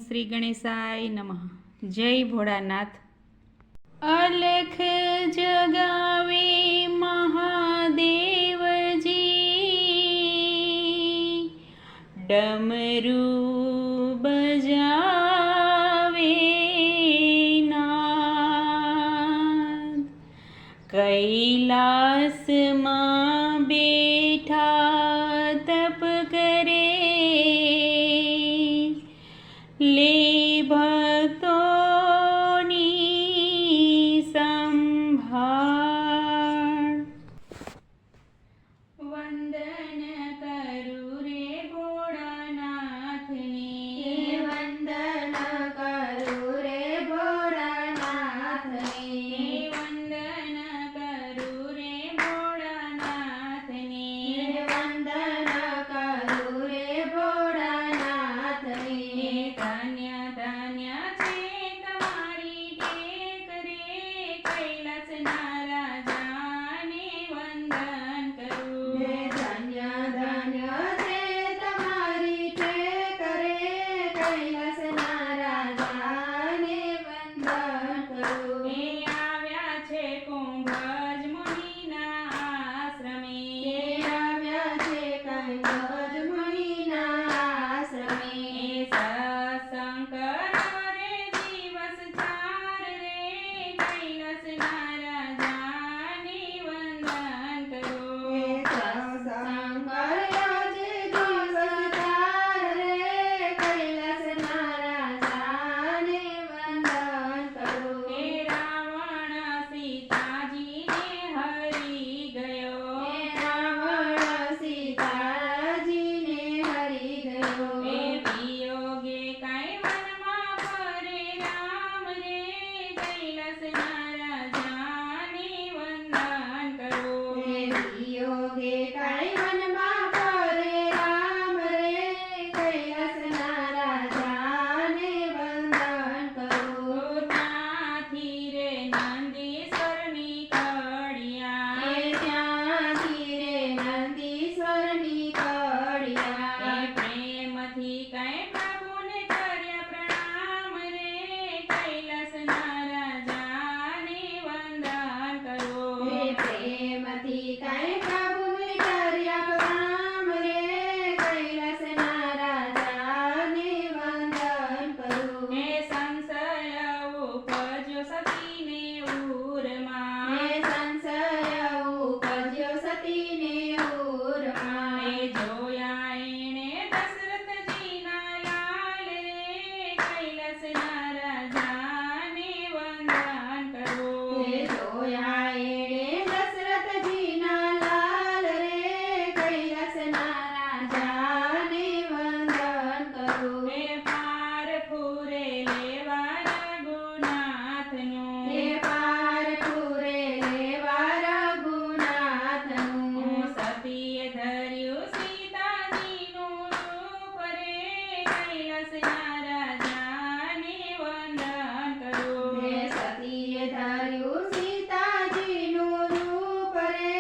શ્રી ગણેશાય નમઃ. જય ભોળાનાથ. અલખ જગાવે મહાદેવજી, ડમરૂ બજાવે નાદ, કૈલાસમાં બેઠા તપ કરે, લે ભક્તોની સંભાળ. વંદન કરું રે ભોળાનાથને, વંદન કરું રે ભોળાનાથને, વંદન કરું રે ભોળાનાથને, વંદન કરું રે ભોળાનાથને. ધન્ય ધન્ય છે તમારી ટેક રે, કૈલાસના રાજાને વંદન કરું. ધન્ય ધન્ય છે તમારી ટેક રે, કૈલાસના રાજાને વંદન કરું. એ આવ્યા છે કુંભજ મુનિના આશ્રમે, આવ્યા છે કૈલાસ મુનિના આશ્રમે. સત્સંગ કરો રે દિવસ ચાર રે, કૈલાસના રાજાને વંદન કરું. સત્સંગ કર્યો છે દિવસ ચાર રે, કૈલાસના રાજાને વંદન કરું. રાવણ સીતાજીને હરી ગયો, રાવણ સીતાજીને હરી ગયો. વિયોગે કાંઈ વનમાં ફરે રામ રે, કૈલાસના રાજાને વંદન કરું. વિયોગે કાંઈ વનમાં ફરે રામ રે, કૈલાસના રાજાને વંદન કરું. ત્યાંથી રે નંદીશ્વરની કડિયા, ત્યાંથી રે નંદીશ્વરની કડિયા. પ્રેમથી કાંઈ પ્રભુને કર્યા પ્રણામ રે, કૈલાસના રાજાને વંદન કરું. પ્રેમથી કાંઈ પ્રભુને કર્યા પ્રણામ રે, કૈલાસના રાજાને વંદન કરું. સંશય ઉપજ્યો સતીને ઉરમાં, સંશય ઉપજ્યો સતીને ઉરમાં. જોયા એણે દશરથજીના લાલ રે, કૈલાસના રાજાને વંદન કરું. જોયા એણે દશરથજીના લાલ રે, કૈલાસના રાજાને વંદન કરું. પાર ફૂરે લેવા રઘુનાથનું, પાર પૂરે લેવા રઘુનાથનું. સતીએ ધર્યું સીતાજીનું રૂપ રે, કૈલાસના રાજાને વંદન કરું. સતીએ ધર્યું સીતાજીનું રૂપ રે,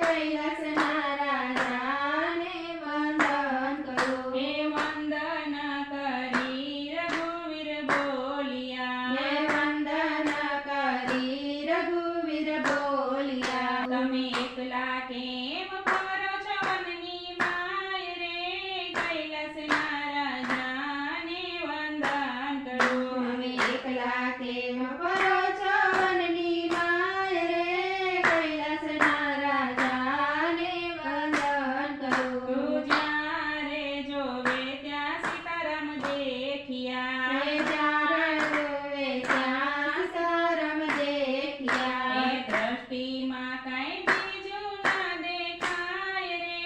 કૈલાસના રાજાને વંદન કરું. વંદન કરી રઘુવીર બોલિયા, વંદન કરી રઘુવીર બોલિયા. તમે એકલા કેમ ફરો છો વનની માય રે, કૈલાસના રાજાને વંદન કરું. તમે એકલા કેમ ફરો છો વનની માય રે, કૈલાસના રાજાને વંદન કરું. જ્યારે જોવે ત્યાં સીતારામ દેખ્યા, જ્યાં જોવે ત્યાં સીતારામ દેખ્યા. દ્રષ્ટિમાં કાંઈ બીજું ના દેખાય રે,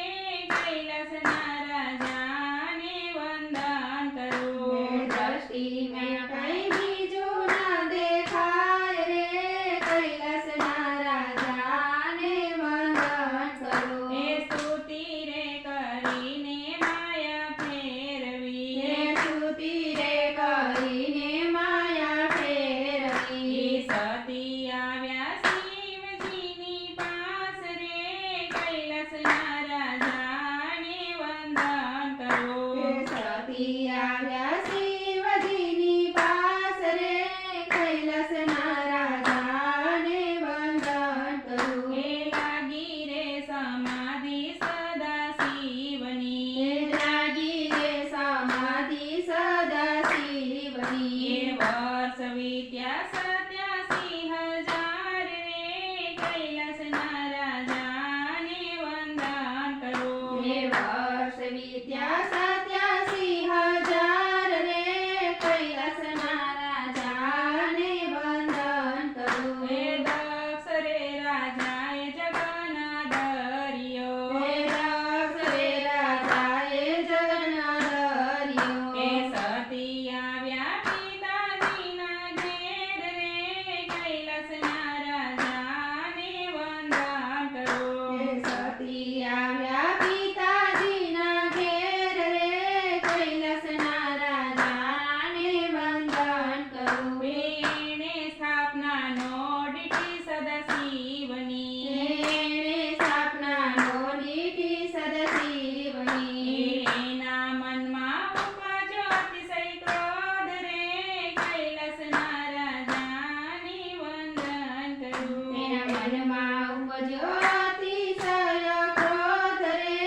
કૈલાસના રાજાને વંદન કરું. દ્રષ્ટિમાં કંઈ બીજું ના દેખાય રે, કૈલાસના રાજાને વંદન કરું. સ્તુતિ રે કરીને માયા ફેરવી, સ્તુતિ રે કરીને માયા ફેરવી. સતી આવ્યા શિવજીની પાસે મનમાં ઉપજ્યો અતિશય ક્રોધ રે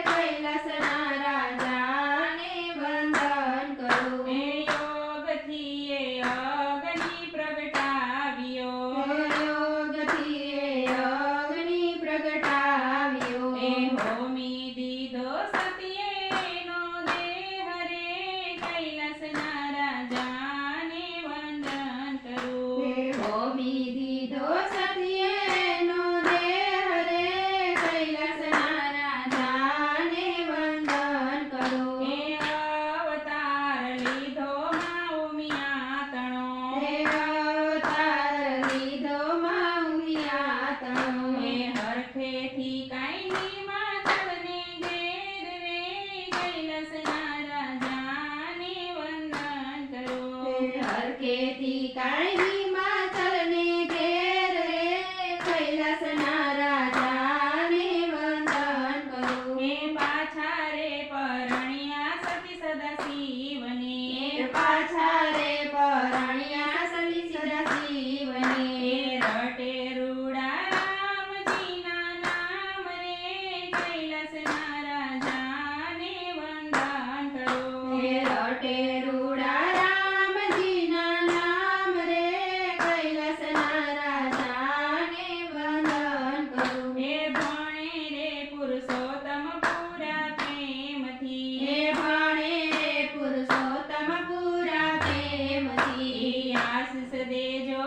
કૈલાસના રાજાને વંદન કરું. એ યોગથી એ અગ્નિ પ્રગટાવ્યો. યોગથી એ અગ્નિ પ્રગટાવ્યો. એ હોમી દીધો સત્યેનો દેહ રે કૈલાસના રાજાને વંદન કરું. હે હોમી દીધો સત્યેનો દેહ રે કૈલાસના રાજાને વંદન કરું. એ અવતાર લીધો માં ઉમિયા તણો. હે અવતાર લીધો માં ઉમિયા તણો. એ હરખેથી કાંઈ માતરને ઘેર રે કૈલાસના રાજાને વંદન કરું. હરખેથી કાંઈ માતરને ઘેર રે કૈલાસના રાજાને વંદન કરું. એ પાછા રે પરણ્યા સતી સદાશિવને. એ પાછા રે પરણ્યા સતી સદાશિવને. એ રટે રૂડા રામજીના નામ રે કૈલાસના રાજાને વંદન કરું. હે રટે રૂડા રામજીના નામ રે કૈલાસના રાજાને વંદન કરું. એ ભણે રે પુરુષોત્તમ પૂરા પ્રેમથી. હે ભણે રે પુરુષોત્તમ પૂરા પ્રેમથી. આશીષ દેજો